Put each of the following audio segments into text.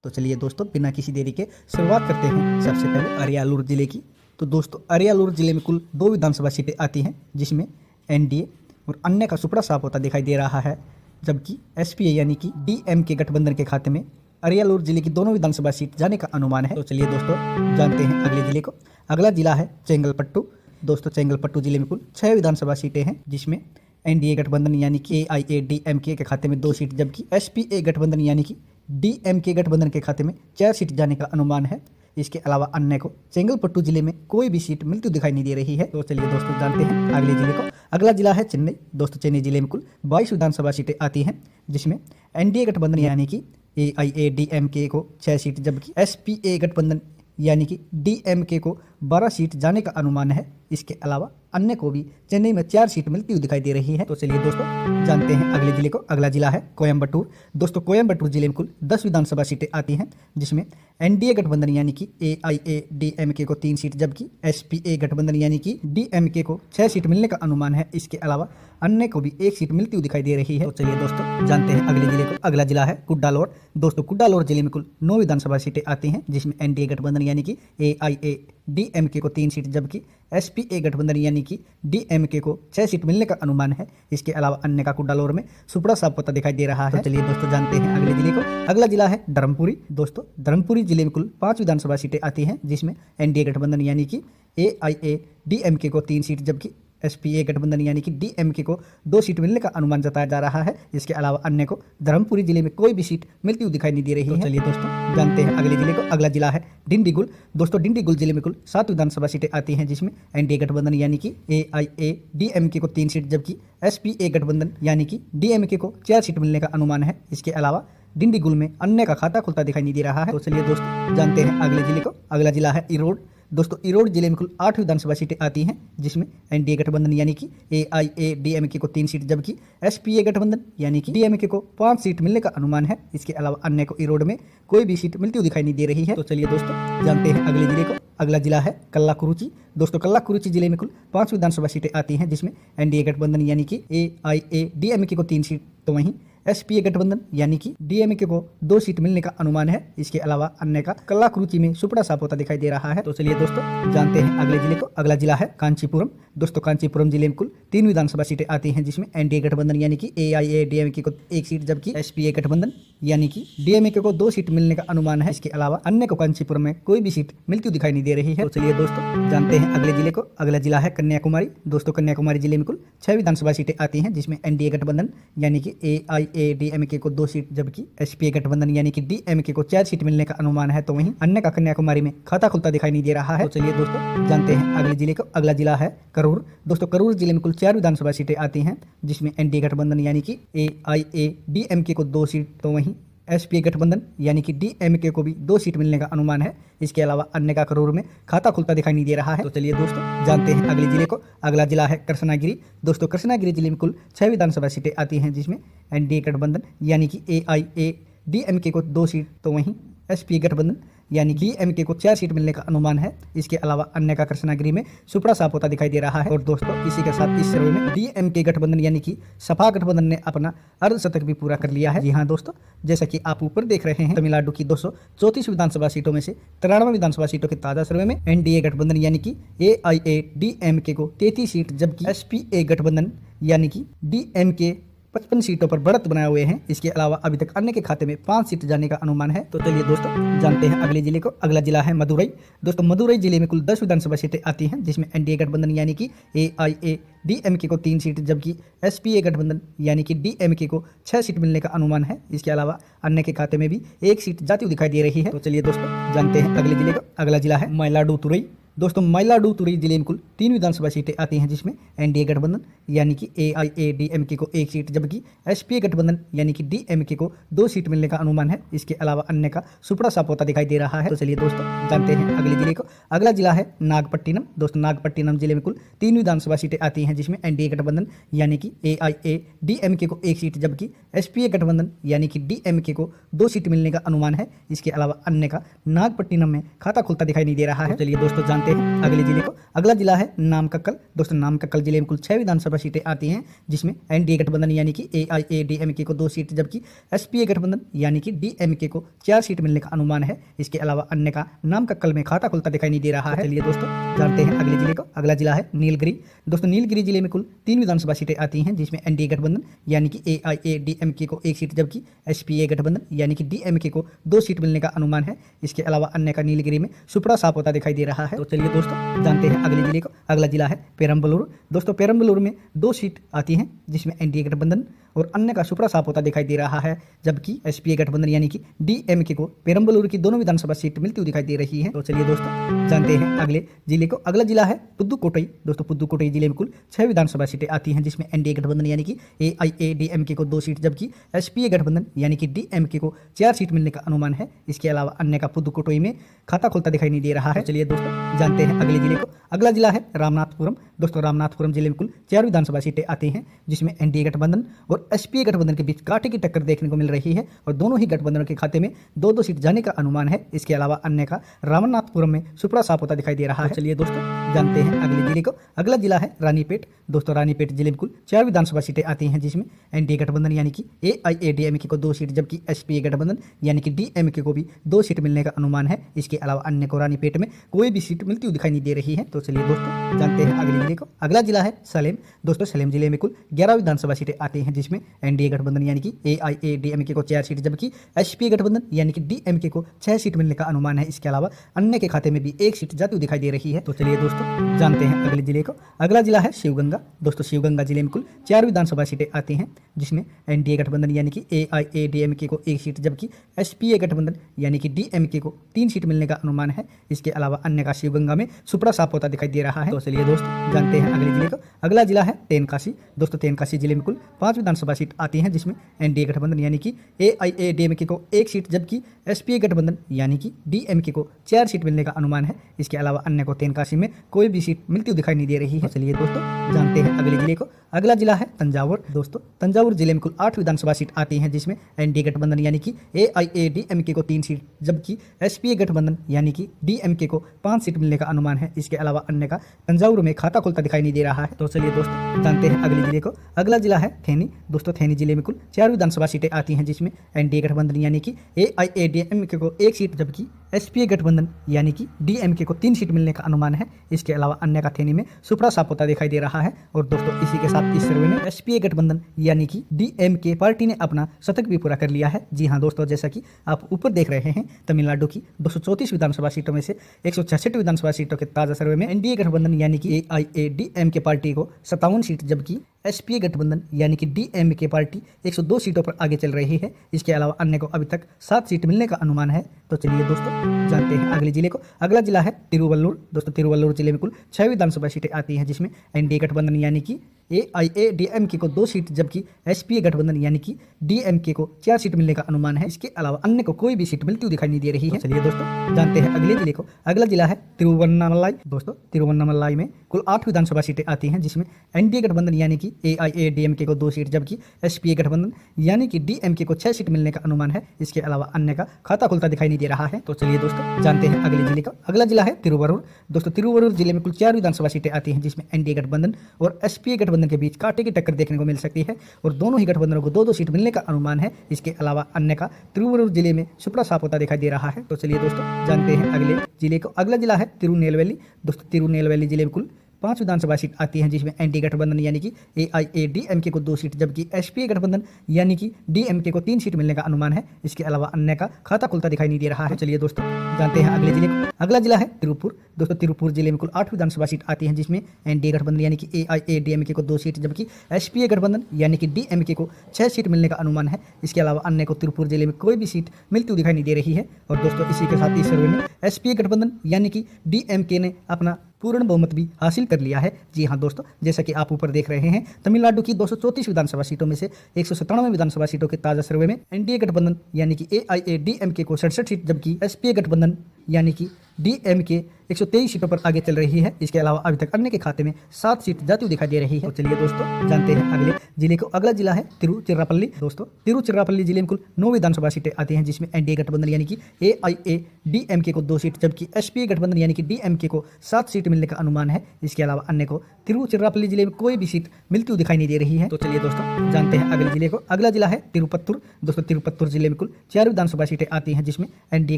तो चलिए दोस्तों, बिना किसी देरी के शुरुआत करते हैं। सबसे पहले अरियालूर जिले की। तो दोस्तों, अरियालूर जिले में कुल 2 विधानसभा सीटें आती हैं, जिसमें एनडीए और अन्य का सुपड़ा साफ होता दिखाई दे रहा है, जबकि एसपीए यानी कि डीएमके गठबंधन के खाते में अरियालूर जिले की दोनों विधानसभा सीट जाने का अनुमान है। तो चलिए दोस्तों, जानते हैं अगले जिले को। अगला जिला है चेंगलपट्टू। दोस्तों, चेंगलपट्टू जिले में कुल 6 विधानसभा सीटें हैं, जिसमें एनडीए गठबंधन यानी कि एआईएडीएमके के खाते में 2 सीट, जबकि एसपीए गठबंधन यानी कि डीएमके गठबंधन के खाते में 4 सीट जाने का अनुमान है। इसके अलावा अन्य को चेंगलपट्टू जिले में कोई भी सीट मिलती दिखाई नहीं दे रही है। तो चलिए दोस्तों, जानते हैं अगले जिले को। अगला जिला है चेन्नई। दोस्तों, चेन्नई जिले में कुल 22 विधानसभा सीटें आती हैं, जिसमें एनडीए गठबंधन यानी कि एआईएडीएमके को 6 सीट, जबकि एसपीए गठबंधन यानी कि डीएमके को 12 सीट जाने का अनुमान है। इसके अलावा अन्य को भी चेन्नई में 4 सीट मिलती हुई दिखाई दे रही है। तो चलिए दोस्तों, जानते हैं अगले जिले को। अगला जिला है कोयम्बटूर। दोस्तों, कोयम्बटूर जिले में कुल 10 विधानसभा सीटें आती हैं, जिसमें एनडीए गठबंधन यानी कि एआईएडीएमके को 3 सीट, जबकि एसपीए गठबंधन यानी कि डीएमके को 6 सीट मिलने का अनुमान है। इसके अलावा अन्य को भी 1 सीट मिलती हुई दिखाई दे रही है। तो चलिए दोस्तों, जानते हैं अगले जिले को। अगला जिला है कुड्डालोर। दोस्तों, कुड्डालोर जिले में कुल 9 विधानसभा सीटें आती हैं, जिसमें एनडीए गठबंधन यानी कि एआईएडीएमके को 3 सीट, जबकि एसपीए गठबंधन यानी कि डीएमके को 6 सीट मिलने का अनुमान है। इसके अलावा अन्य का कुड्डालोर में सुपड़ा साफ होता दिखाई दे रहा है। तो चलिए दोस्तों, जानते हैं अगले जिले को। अगला जिला है धर्मपुरी। दोस्तों, धर्मपुरी जिले में कुल 5 विधानसभा सीटें आती हैं, जिसमें एनडीए गठबंधन यानी कि एआईएडीएमके को 3 सीट, जबकि एसपीए गठबंधन यानी कि डीएमके को 2 सीट मिलने का अनुमान जताया जा रहा है। इसके अलावा अन्य को धर्मपुरी जिले में कोई भी सीट मिलती हुई दिखाई नहीं दे रही है। चलिए दोस्तों, जानते हैं अगले जिले को। अगला जिला है डिंडीगुल। दोस्तों, डिंडीगुल जिले में कुल 7 विधानसभा सीटें आती हैं, जिसमें एनडीए गठबंधन यानी कि एआईएडीएमके को 3 सीट, जबकि एसपीए गठबंधन यानी कि डीएमके को 4 सीट मिलने का अनुमान है। इसके अलावा डिंडीगुल में अन्य का खाता खुलता दिखाई नहीं दे रहा है। तो चलिए दोस्तों, जानते हैं अगले जिले को। अगला जिला है इरोड। दोस्तों, इरोड जिले में कुल 8 विधानसभा सीटें आती हैं, जिसमें एनडीए गठबंधन यानी कि एआईएडीएमके को 3 सीट, जबकि एसपीए गठबंधन यानी कि डीएमके को 5 सीट मिलने का अनुमान है। इसके अलावा अन्य को इरोड में कोई भी सीट मिलती हुई दिखाई नहीं दे रही है। तो चलिए दोस्तों, जानते हैं अगले जिले को। अगला जिला है कल्लाकुरुचि। दोस्तों, कल्लाकुरुचि जिले में कुल 5 विधानसभा सीटें आती हैं, जिसमें एनडीए गठबंधन यानी कि एआईएडीएमके को 3 सीट, तो वहीं एसपीए गठबंधन यानी कि डीएमके को 2 सीट मिलने का अनुमान है। इसके अलावा अन्य का कल्लाकुरुचि में सुपड़ा साफ होता दिखाई दे रहा है। तो चलिए दोस्तों, जानते हैं अगले जिले को। अगला जिला है कांचीपुरम। दोस्तों, कांचीपुरम जिले में कुल 3 विधानसभा सीटें आती हैं, जिसमें एनडीए गठबंधन यानी कि एआईएडीएमके को 1 सीट, जबकि एसपीए गठबंधन यानी कि डीएमके को 2 सीट मिलने का अनुमान है। इसके अलावा अन्य को कांचीपुरम में कोई भी सीट मिलती हुई दिखाई नहीं दे रही है। तो चलिए दोस्तों, जानते हैं अगले जिले को। अगला जिला है कन्याकुमारी। दोस्तों, कन्याकुमारी जिले में कुल 6 विधानसभा सीटें आती हैं, जिसमें एनडीए गठबंधन यानी कि एआईएडीएमके को 2 सीट, जबकि एसपीए गठबंधन यानी कि डीएमके को 4 सीट मिलने का अनुमान है। तो वहीं अन्य का कन्याकुमारी में खाता खुलता दिखाई नहीं दे रहा है। तो चलिए दोस्तों, जानते हैं अगले जिले को। अगला जिला है करूर। दोस्तों, करूर जिले में कुल 4 विधानसभा सीटें आती हैं, जिसमें एनडीए गठबंधन यानी कि एआईएडीएमके को 2 सीट, तो वहीं एसपीए गठबंधन यानी कि डीएमके को भी 2 सीट मिलने का अनुमान है। इसके अलावा अन्य का करूर में खाता खुलता दिखाई नहीं दे रहा है। तो चलिए दोस्तों, जानते हैं अगले जिले को। अगला जिला है कृष्णागिरी। दोस्तों, कृष्णागिरी जिले में कुल 6 विधानसभा सीटें आती हैं, जिसमें एनडीए गठबंधन यानी कि एआईएडीएमके को 2 सीट, तो वहीं एसपीए गठबंधन यानी कि डीएमके को 4 सीट मिलने का अनुमान है। इसके अलावा अन्य का कृष्णागिरी में सुपड़ा साफ होता दिखाई दे रहा है। और दोस्तों, इसी के साथ इस सर्वे में डीएमके गठबंधन यानी कि सपा गठबंधन ने अपना अर्धशतक भी पूरा कर लिया है। जी हाँ दोस्तों, जैसा कि आप ऊपर देख रहे हैं, तमिलनाडु की 234 विधानसभा सीटों में से 93 विधानसभा सीटों के ताजा सर्वे में एनडीए गठबंधन यानी कि एआईएडीएमके को 33 सीट, जबकि एसपीए गठबंधन यानी कि डीएमके 55 सीटों पर बढ़त बनाए हुए हैं। इसके अलावा अभी तक अन्य के खाते में 5 सीट जाने का अनुमान है। तो चलिए दोस्तों, जानते हैं अगले जिले को। अगला जिला है मदुरई। दोस्तों, मदुरई जिले में कुल 10 विधानसभा सीटें आती हैं, जिसमें एनडीए गठबंधन यानी कि एआईएडीएमके को 3 सीट, जबकि एसपीए गठबंधन यानी कि डीएमके को 6 सीट मिलने का अनुमान है। इसके अलावा अन्य के खाते में भी 1 सीट जाती हुई दिखाई दे रही है। तो चलिए दोस्तों, जानते हैं अगले जिले को। अगला जिला है मयिलाडुतुरई। दोस्तों, मयिलाडुतुरई जिले में कुल 3 विधानसभा सीटें आती हैं, जिसमें एनडीए गठबंधन यानी कि एआईएडीएमके को 1 सीट, जबकि एसपीए गठबंधन यानी कि डीएमके को 2 सीट मिलने का अनुमान है। इसके अलावा अन्य का सुपड़ा साफ होता दिखाई दे रहा है। तो चलिए दोस्तों, जानते हैं अगले जिले को। अगला जिला है नागपट्टिनम। दोस्तों, नागपट्टिनम जिले में कुल 3 विधानसभा सीटें आती हैं, जिसमें एनडीए गठबंधन यानी कि एआईएडीएमके को 1 सीट, जबकि एसपीए गठबंधन यानी कि डीएमके को 2 सीट मिलने का अनुमान है। इसके अलावा अन्य का नागपट्टिनम में खाता खुलता दिखाई नहीं दे रहा है। चलिए दोस्तों, जानते हैं अगले जिले को। अगला जिला है नामक्कल। दोस्तों नामक्कल जिले में कुल 6 विधानसभा सीटें आती हैं, जिसमें एनडीए गठबंधन यानी कि एआईएडीएमके को 2 सीट, जबकि एसपीए गठबंधन यानी कि डीएमके को 4 सीट मिलने का अनुमान है। इसके अलावा अन्य का नामक्कल में खाता खुलता दिखाई नहीं दे रहा है। चलिए दोस्तों जानते हैं अगले जिले को। अगला जिला है नीलगिरी। दोस्तों नीलगिरी जिले में कुल 3 विधानसभा सीटें आती हैं, जिसमें एनडीए गठबंधन यानी कि एआईएडीएमके को 1 सीट, जबकि एसपीए गठबंधन यानी कि डीएमके को 2 सीट मिलने का अनुमान है। इसके अलावा अन्य का नीलगिरी में सुपड़ा साफ होता दिखाई दे रहा है। तो चलिए दोस्तों जानते हैं अगले जिले को। अगला जिला है पेरम्बलूर। दोस्तों पेरम्बलूर में 2 सीट आती हैं, जिसमें एनडीए गठबंधन और अन्य का सुपड़ा साफ होता दिखाई दे रहा है, जबकि एसपीए गठबंधन यानी कि डीएमके को पेरम्बलूर की दोनों विधानसभा सीट मिलती हुई दिखाई दे रही है। तो चलिए दोस्तों जानते हैं अगले जिले को। अगला जिला है पुदुकोट्टई। दोस्तों पुदुकोट्टई जिले में कुल 6 विधानसभा सीटें आती हैं, जिसमें एनडीए गठबंधन यानी कि एआईएडीएमके को 2 सीट, जबकि एसपीए गठबंधन यानी कि डीएमके को 4 सीट मिलने का अनुमान है। इसके अलावा अन्य का पुदुकोट्टई में खाता खुलता दिखाई नहीं दे रहा है। चलिए दोस्तों जानते हैं अगले जिले को। अगला जिला है रामनाथपुरम। दोस्तों रामनाथपुरम जिले में कुल 4 विधानसभा सीटें आती हैं, जिसमें एनडीए गठबंधन और एसपीए गठबंधन के बीच कांटे की टक्कर देखने को मिल रही है और दोनों ही गठबंधनों के खाते में 2-2 सीट जाने का अनुमान है। इसके अलावा अन्य का रामनाथपुरम में सुपड़ा साफ होता दिखाई दे रहा है। चलिए दोस्तों जानते हैं अगले जिले को। अगला जिला है रानीपेट। दोस्तों रानीपेट जिले में कुल 4 विधानसभा सीटें आती हैं, जिसमें एनडीए गठबंधन यानी कि एआईएडीएमके को 2 सीट, जबकि एसपीए गठबंधन यानी कि डीएमके को भी 2 सीट मिलने का अनुमान है। इसके अलावा अन्य को रानीपेट में कोई भी सीट मिलती हुई दिखाई नहीं दे रही है। तो चलिए दोस्तों जानते हैं अगले जिले को। अगला जिला है सलेम। दोस्तों सलेम जिले में कुल 11 विधानसभा सीटें आती हैं, जिसमें एनडीए गठबंधन यानी कि एआईएडीएमके को 4 सीट, जबकि एसपीए गठबंधन यानी कि डीएमके को 6 सीट मिलने का अनुमान है। इसके अलावा अन्य के खाते में भी 1 सीट जाती हुई दिखाई दे रही है। तो चलिए दोस्तों जानते हैं अगले जिले को। अगला जिला है शिवगंगा। दोस्तों शिवगंगा जिले में कुल 4 विधानसभा सीटें आती हैं, जिसमें एनडीए गठबंधन यानी कि एआईएडीएमके को 1 सीट, जबकि एसपीए गठबंधन यानी कि डीएमके को 3 सीट मिलने का अनुमान है। इसके अलावा अन्य का शिवगंगा में सुपड़ा साफ होता दिखाई दे रहा है। तो चलिए दोस्तों जानते हैं अगले जिले को। अगला जिला है तेनकासी। दोस्तों तेनकासी जिले में कुल 5 विधानसभा सीट आती हैं, जिसमें एनडीए गठबंधन यानी कि एआईएडीएमके को 1 सीट, जबकि एसपीए गठबंधन यानी कि डीएमके को 4 सीट मिलने का अनुमान है। इसके अलावा अन्य को तेनकासी में कोई भी सीट मिलती हुई दिखाई नहीं दे रही है। चलिए दोस्तों जानते हैं अगले जिले को। अगला जिला है तंजावुर। दोस्तों तंजावुर जिले में कुल 8 विधानसभा सीट आती हैं, जिसमें एनडीए गठबंधन यानी कि एआईएडीएमके को 3 सीट, जबकि एसपीए गठबंधन यानी कि डीएमके को 5 सीट मिलने का अनुमान है। इसके अलावा अन्य का तंजावुर में खाता खुलता दिखाई नहीं दे रहा है। तो चलिए दोस्तों जानते हैं अगले जिले को। अगला जिला है थेनी। दोस्तों थेनी जिले में कुल 4 विधानसभा सीटें आती हैं, जिसमें एनडीए गठबंधन यानी कि एआईएडीएमके को 1 सीट, जबकि एसपीए गठबंधन यानी कि डीएमके को 3 सीट मिलने का अनुमान है। इसके अलावा अन्य का थेनी में सुपड़ा साफ होता दिखाई दे रहा है। और दोस्तों इसी के साथ इस सर्वे में एसपीए गठबंधन यानी कि डीएमके पार्टी ने अपना शतक भी पूरा कर लिया है। जी हाँ दोस्तों, जैसा कि आप ऊपर देख रहे हैं, तमिलनाडु की 234 विधानसभा सीटों में से 166 विधानसभा सीटों के ताजा सर्वे में एनडीए गठबंधन यानी कि एआईएडीएमके पार्टी को 57 सीट, जबकि एसपीए गठबंधन यानी कि डीएमके पार्टी 102 सीटों पर आगे चल रही है। इसके अलावा अन्य को अभी तक 7 सीट मिलने का अनुमान है। तो चलिए दोस्तों जानते हैं अगले जिले को। अगला जिला है तिरुवल्लुर। दोस्तों तिरुवल्लुर जिले में कुल 6 विधानसभा सीटें आती हैं, जिसमें एनडीए गठबंधन यानी कि एआईएडीएमके को 2 सीट, जबकि एसपीए गठबंधन यानी कि डीएमके को 4 सीट मिलने का अनुमान है। इसके अलावा अन्य को कोई भी सीट मिलती हुई दिखाई नहीं दे रही है। चलिए दोस्तों जानते हैं अगले जिले को। अगला जिला है तिरुवन्नामलाई। दोस्तों तिरुवन्नामलाई में कुल 8 विधानसभा सीटें आती हैं, जिसमें एनडीए गठबंधन यानी कि एआईएडीएमके को 2 सीट, जबकि एसपीए गठबंधन यानी कि डीएमके को 6 सीट मिलने का अनुमान है। इसके अलावा अन्य का खाता खुलता दिखाई नहीं दे रहा है। तो चलिए दोस्तों जानते हैं अगले जिले का। अगला जिला है तिरुवरुर। दोस्तों तिरुवरुर जिले में कुल 4 विधानसभा सीटें आती हैं, जिसमें एनडीए गठबंधन और एसपीए गठबंधन के बीच कांटे की टक्कर देखने को मिल सकती है और दोनों ही गठबंधनों को 2-2 सीट मिलने का अनुमान है। इसके अलावा अन्य का तिरुवरुर जिले में सुपड़ा साफ होता दिखाई दे रहा है। तो चलिए दोस्तों जानते हैं अगले जिले को। अगला जिला है तिरुनेलवेली। दोस्तों तिरुनेलवेली जिले में कुल 5 विधानसभा सीट आती हैं, जिसमें एनडीए गठबंधन यानी कि एआईएडीएमके को 2 सीट, जबकि एसपीए गठबंधन यानी कि डीएमके को 3 सीट मिलने का अनुमान है। इसके अलावा अन्य का खाता खुलता दिखाई नहीं दे रहा है। चलिए दोस्तों जानते हैं अगले जिले को। अगला जिला है तिरुपुर। दोस्तों तिरुपुर जिले में कुल 8 विधानसभा सीट आती हैं, जिसमें एनडीए गठबंधन यानी कि एआईएडीएमके को 2 सीट, जबकि एसपीए गठबंधन यानी कि डीएमके को 6 सीट मिलने का अनुमान है। इसके अलावा अन्य को तिरुपुर जिले में कोई भी सीट मिलती हुई दिखाई नहीं दे रही है। और दोस्तों इसी के साथ इस सर्वे में एसपीए गठबंधन यानी कि डीएमके ने अपना पूर्ण बहुमत भी हासिल कर लिया है। जी हाँ दोस्तों, जैसा कि आप ऊपर देख रहे हैं, तमिलनाडु की 234 विधानसभा सीटों में से 197 विधानसभा सीटों के ताजा सर्वे में एनडीए गठबंधन यानी कि एआईएडीएमके को 67 सीट, जबकि एसपीए गठबंधन यानी कि डीएमके 123 सीटों पर आगे चल रही है। इसके अलावा अभी तक अन्य के खाते में 7 सीट जाती हुई दिखाई दे रही है। तो चलिए दोस्तों जानते हैं अगले जिले को। अगला जिला है तिरुचिरापल्ली। दोस्तों तिरुचिरापल्ली जिले में कुल 9 विधानसभा सीटें आती हैं, जिसमें एनडीए गठबंधन यानी कि AIADMK को 2 सीट, जबकि SPA गठबंधन यानी कि DMK को 7 सीट मिलने का अनुमान है। इसके अलावा अन्य को तिरुचिरापल्ली जिले में कोई भी सीट मिलती हुई दिखाई नहीं दे रही है। तो चलिए दोस्तों जानते हैं अगले जिले को। अगला जिला है तिरुपत्तुर। दोस्तों तिरुपत्तुर जिले में कुल 4 विधानसभा सीटें आती हैं, जिसमें एनडीए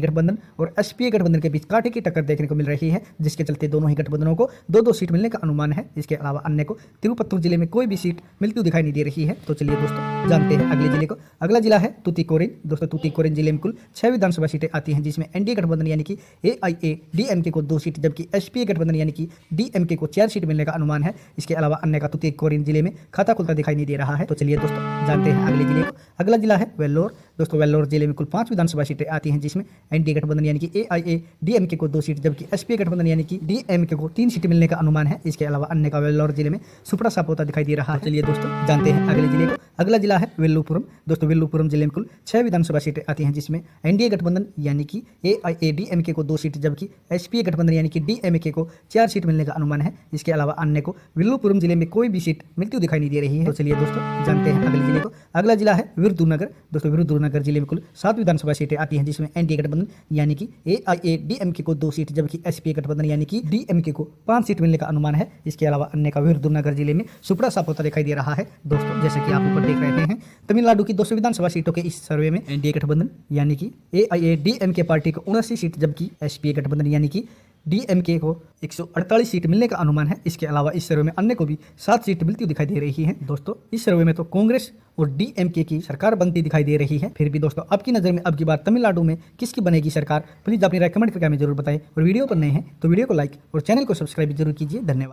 गठबंधन और SPA गठबंधन के बीच कांटे की टक्कर देखने को मिल रही है, जिसके चलते दोनों ही गठबंधनों को 2-2 सीट मिलने का अनुमान है। इसके अलावा अन्य को तिरुपत्तुर जिले में कोई भी सीट मिलती हुई दिखाई नहीं दे रही है। तो चलिए दोस्तों जानते हैं अगले जिले को। अगला जिला है तूतीकोरिन। दोस्तों तूतीकोरिन जिले में कुल 6 विधानसभा सीटें आती हैं, जिसमें एनडीए गठबंधन यानी कि AIADMK को 2 सीट, जबकि SPA गठबंधन यानी कि DMK को 4 सीट मिलने का अनुमान है। इसके अलावा अन्य का तूतीकोरिन जिले में खाता खुलता दिखाई नहीं दे रहा है। तो चलिए दोस्तों जानते हैं अगले जिले को। अगला जिला है वेल्लोर। दोस्तों वेल्लोर जिले में कुल 5 विधानसभा सीटें आती हैं, जिसमें एनडीए गठबंधन यानी कि AIADMK को 2 सीट, जबकि SPA गठबंधन यानी कि DMK को 3 सीट मिलने का अनुमान है। इसके अलावा अन्य का वेल्लोर जिले में सुपड़ा साफ होता दिखाई दे रहा है। चलिए दोस्तों जानते हैं अगले जिले को। अगला जिला है वेल्लुपुरम। दोस्तों वेल्लुपुरम जिले में कुल 6 विधानसभा सीटें आती हैं, जिसमें एनडीए गठबंधन यानी कि AIADMK को 2 सीट, जबकि SPA गठबंधन यानी कि DMK को 4 सीट मिलने का अनुमान है। इसके अलावा अन्य को वेल्लुपुरम जिले में कोई भी सीट मिलती हुई दिखाई नहीं दे रही है। तो चलिए दोस्तों जानते हैं अगले जिले को। अगला जिला है विरुधुनगर। दोस्तों विरुधुनगर जिले में कुल 7 विधानसभा सीटें आती हैं, जिसमें एनडीए गठबंधन यानी कि AIADMK को 2 सीट, जबकि SPA गठबंधन यानी कि DMK को 5 सीट मिलने का अनुमान है। इसके अलावा अन्य का विरुधुनगर जिले में सुपड़ा साफ होता दिखाई दे रहा है। दोस्तों जैसे कि आप ऊपर देख रहे हैं, तमिलनाडु की 200 विधानसभा सीटों के इस सर्वे में एनडीए गठबंधन यानी कि AIADMK पार्टी को 79 सीट, जबकि SPA गठबंधन यानी कि DMK को 148 सीट मिलने का अनुमान है। इसके अलावा इस सर्वे में अन्य को भी 7 सीट मिलती हुई दिखाई दे रही है। दोस्तों इस सर्वे में तो कांग्रेस और DMK की सरकार बनती दिखाई दे रही है। फिर भी दोस्तों आपकी नज़र में अब की बार तमिलनाडु में किसकी बनेगी सरकार, प्लीज अपनी राय कमेंट करके हमें जरूर बताएं। और वीडियो पर नए हैं तो वीडियो को लाइक और चैनल को सब्सक्राइब जरूर कीजिए। धन्यवाद।